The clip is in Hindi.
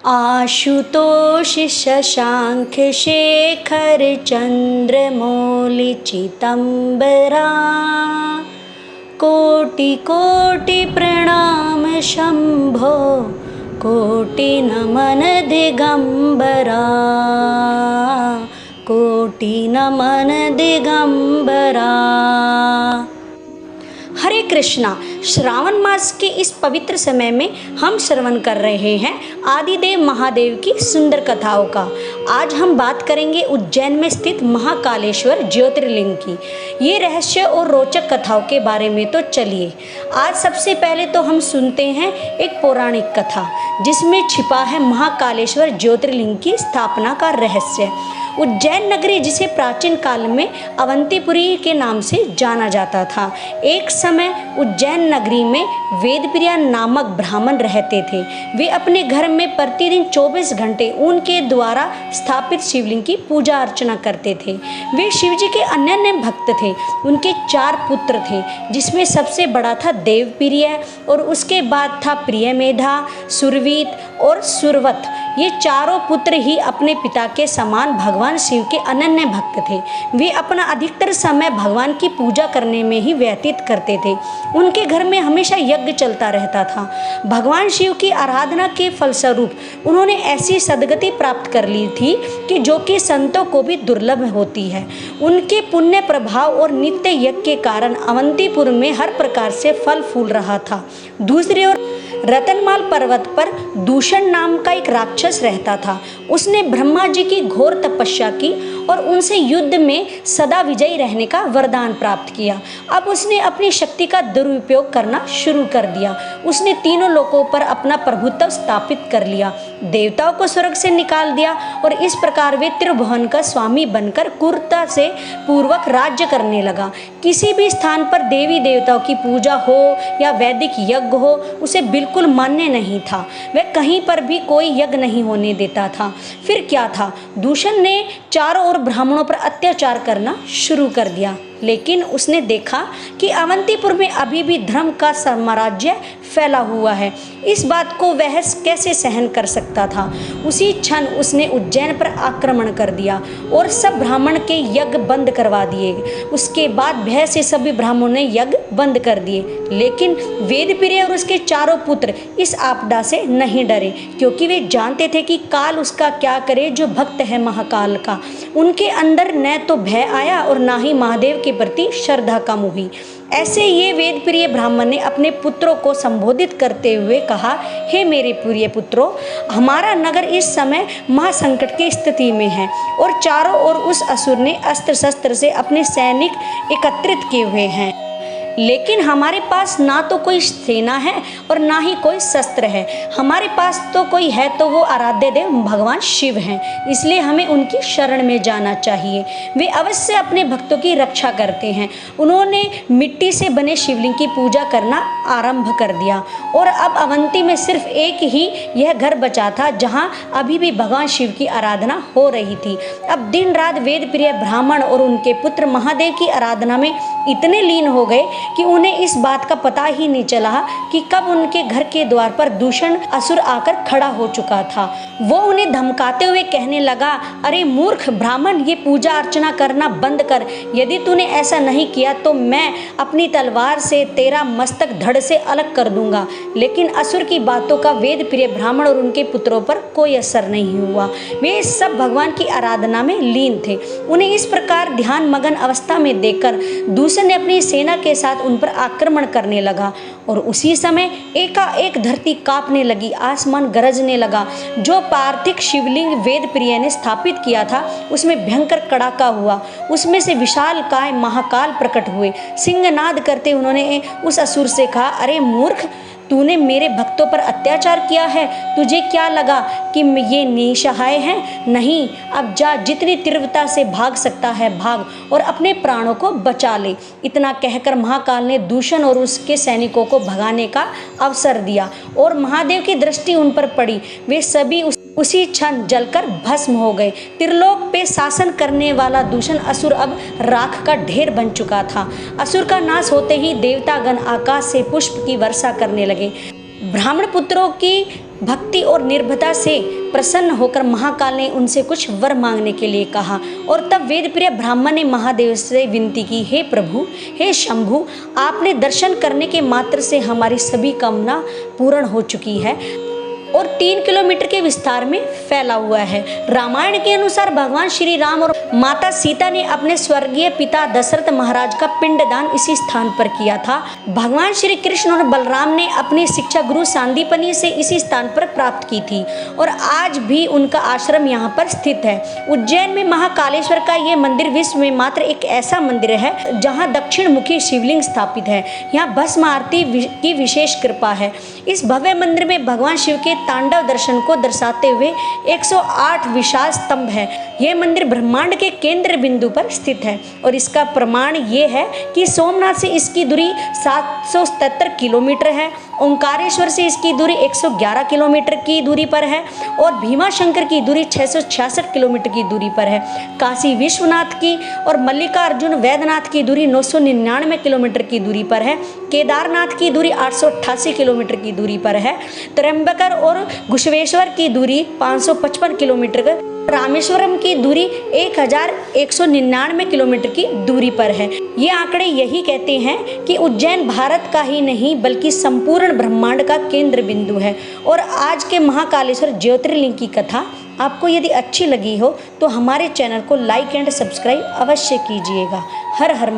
आशुतोष शशांक शेखर चंद्रमौलि चितंबरा, कोटि कोटि प्रणाम शंभो, कोटि नमन दिगंबरा, कोटि नमन दिगंबरा। हरे कृष्णा। श्रावण मास के इस पवित्र समय में हम श्रवण कर रहे हैं आदिदेव महादेव की सुंदर कथाओं का। आज हम बात करेंगे उज्जैन में स्थित महाकालेश्वर ज्योतिर्लिंग की। ये रहस्य और रोचक कथाओं के बारे में तो चलिए आज सबसे पहले तो हम सुनते हैं एक पौराणिक कथा जिसमें छिपा है महाकालेश्वर ज्योतिर्लिंग की स्थापना का रहस्य। उज्जैन नगरी जिसे प्राचीन काल में अवंतीपुरी के नाम से जाना जाता था। एक समय उज्जैन नगरी में वेदप्रिया नामक ब्राह्मण रहते थे। वे अपने घर में प्रतिदिन 24 घंटे उनके द्वारा स्थापित शिवलिंग की पूजा अर्चना करते थे। वे शिवजी के अनन्य भक्त थे। उनके 4 पुत्र थे जिसमें सबसे बड़ा था देवप्रिय और उसके बाद था प्रियमेधा, सुरवीत और सुरवत। ये चारों पुत्र ही अपने पिता के समान भगवान शिव के अनन्य भक्त थे। वे अपना अधिकतर समय भगवान की पूजा करने में ही व्यतीत करते थे। उनके घर में हमेशा यज्ञ चलता रहता था। भगवान शिव की आराधना के फलस्वरूप उन्होंने ऐसी सद्गति प्राप्त कर ली थी कि जो कि संतों को भी दुर्लभ होती है। उनके पुण्य प्रभाव और नित्य यज्ञ के कारण अवंतीपुर में हर प्रकार से फल फूल रहा था। दूसरी ओर रतनमाल पर्वत पर दूषण नाम का एक राक्षस रहता था। उसने ब्रह्मा जी की घोर तपस्या की और उनसे युद्ध में सदा विजयी रहने का वरदान प्राप्त किया। अब उसने अपनी शक्ति का दुरुपयोग करना शुरू कर दिया। उसने तीनों लोकों पर अपना प्रभुत्व स्थापित कर लिया, देवताओं को स्वर्ग से निकाल दिया और इस प्रकार वे त्रिभुवन का स्वामी बनकर क्रूरता से पूर्वक राज्य करने लगा। किसी भी स्थान पर देवी देवताओं की पूजा हो या वैदिक यज्ञ हो उसे बिल्कुल मान्य नहीं था। वह कहीं पर भी कोई यज्ञ नहीं होने देता था। फिर क्या था, दूषण ने चारों ओर ब्राह्मणों पर अत्याचार करना शुरू कर दिया। लेकिन उसने देखा कि अवंतीपुर में अभी भी धर्म का साम्राज्य फैला हुआ है। इस बात को वह कैसे सहन कर सकता था। उसी क्षण उसने उज्जैन पर आक्रमण कर दिया और सब ब्राह्मण के यज्ञ बंद करवा दिए। उसके बाद भय से सभी ब्राह्मणों ने यज्ञ बंद कर दिए। लेकिन वेदप्रिय और उसके चारों पुत्र इस आपदा से नहीं डरे, क्योंकि वे जानते थे कि काल उसका क्या करे जो भक्त है महाकाल का। उनके अंदर न तो भय आया और ना ही महादेव के प्रति श्रद्धा कम हुई। ऐसे ये वेदप्रिय ब्राह्मण ने अपने पुत्रों को संबोधित करते हुए कहा, हे मेरे प्रिय पुत्रों, हमारा नगर इस समय महासंकट की स्थिति में है और चारों ओर उस असुर ने अस्त्र शस्त्र से अपने सैनिक एकत्रित किए हुए हैं। लेकिन हमारे पास ना तो कोई सेना है और ना ही कोई शस्त्र है। हमारे पास तो कोई है तो वो आराध्य देव भगवान शिव हैं, इसलिए हमें उनकी शरण में जाना चाहिए। वे अवश्य अपने भक्तों की रक्षा करते हैं। उन्होंने मिट्टी से बने शिवलिंग की पूजा करना आरंभ कर दिया और अब अवंती में सिर्फ एक ही यह घर बचा था जहाँ अभी भी भगवान शिव की आराधना हो रही थी। अब दिन रात वेदप्रिय ब्राह्मण और उनके पुत्र महादेव की आराधना में इतने लीन हो गए कि उन्हें इस बात का पता ही नहीं चला कि कब उनके घर के द्वार पर दूषण असुर आकर खड़ा हो चुका था। वो उन्हें धमकाते हुए कहने लगा, अरे मूर्ख ब्राह्मण, ये पूजा अर्चना करना बंद कर। यदि तूने ऐसा नहीं किया तो मैं अपनी तलवार से तेरा मस्तक धड़ से अलग कर दूंगा। लेकिन असुर की बातों का वेदप्रिय ब्राह्मण और उनके पुत्रों पर कोई असर नहीं हुआ। वे सब भगवान की आराधना में लीन थे। उन्हें इस प्रकार ध्यान मगन अवस्था में देखकर दूषण ने अपनी सेना के साथ उन पर आक्रमण करने लगा और उसी समय एकाएक धरती कांपने लगी, आसमान गरजने लगा। जो पार्थिव शिवलिंग वेदप्रिय ने स्थापित किया था उसमें भयंकर कड़ाका हुआ। उसमें से विशाल काय महाकाल प्रकट हुए। सिंहनाद करते उन्होंने उस असुर से कहा, अरे मूर्ख, तूने मेरे भक्तों पर अत्याचार किया है। तुझे क्या लगा कि ये निसहाय हैं? नहीं, अब जा, जितनी तीव्रता से भाग सकता है भाग और अपने प्राणों को बचा ले। इतना कहकर महाकाल ने दूषण और उसके सैनिकों को भगाने का अवसर दिया और महादेव की दृष्टि उन पर पड़ी। वे सभी उसी क्षण जलकर भस्म हो गए। त्रिलोक पे शासन करने वाला दूषण असुर अब राख का ढेर बन चुका था। असुर का नाश होते ही देवतागण आकाश से पुष्प की वर्षा करने लगे। ब्राह्मण पुत्रों की भक्ति और निर्भयता से प्रसन्न होकर महाकाल ने उनसे कुछ वर मांगने के लिए कहा। और तब वेदप्रिय ब्राह्मण ने महादेव से विनती की, हे प्रभु, हे शंभु, आपने दर्शन करने के मात्र से हमारी सभी कामना पूर्ण हो चुकी है और 3 किलोमीटर के विस्तार में फैला हुआ है। रामायण के अनुसार भगवान श्री राम और माता सीता ने अपने स्वर्गीय पिता दशरथ महाराज का पिंडदान इसी स्थान पर किया था। भगवान श्री कृष्ण और बलराम ने अपनी शिक्षा गुरु सांदीपनि से इसी स्थान पर प्राप्त की थी और आज भी उनका आश्रम यहाँ पर स्थित है। उज्जैन में महाकालेश्वर का ये मंदिर विश्व में मात्र एक ऐसा मंदिर है जहाँ दक्षिण मुखी शिवलिंग स्थापित है। यहाँ भस्म आरती की विशेष कृपा है। इस भव्य मंदिर में भगवान शिव के तांडव दर्शन को दर्शाते हुए 108 विशाल स्तंभ है। यह मंदिर ब्रह्मांड के केंद्र बिंदु पर स्थित है और इसका प्रमाण ये है कि सोमनाथ से इसकी दूरी 777 किलोमीटर है, ओंकारेश्वर से इसकी दूरी 111 किलोमीटर की दूरी पर है और भीमाशंकर की दूरी 666 किलोमीटर की दूरी पर है। काशी विश्वनाथ की और मल्लिकार्जुन वैद्यनाथ की दूरी 999 किलोमीटर की दूरी पर है। केदारनाथ की दूरी 888 किलोमीटर की दूरी पर है। त्र्यंबकर और घुश्वेश्वर की दूरी 555 किलोमीटर, रामेश्वरम की दूरी 1199 किलोमीटर की दूरी पर है। ये आंकड़े यही कहते हैं कि उज्जैन भारत का ही नहीं बल्कि संपूर्ण ब्रह्मांड का केंद्र बिंदु है। और आज के महाकालेश्वर ज्योतिर्लिंग की कथा आपको यदि अच्छी लगी हो तो हमारे चैनल को लाइक एंड सब्सक्राइब अवश्य कीजिएगा। हर हर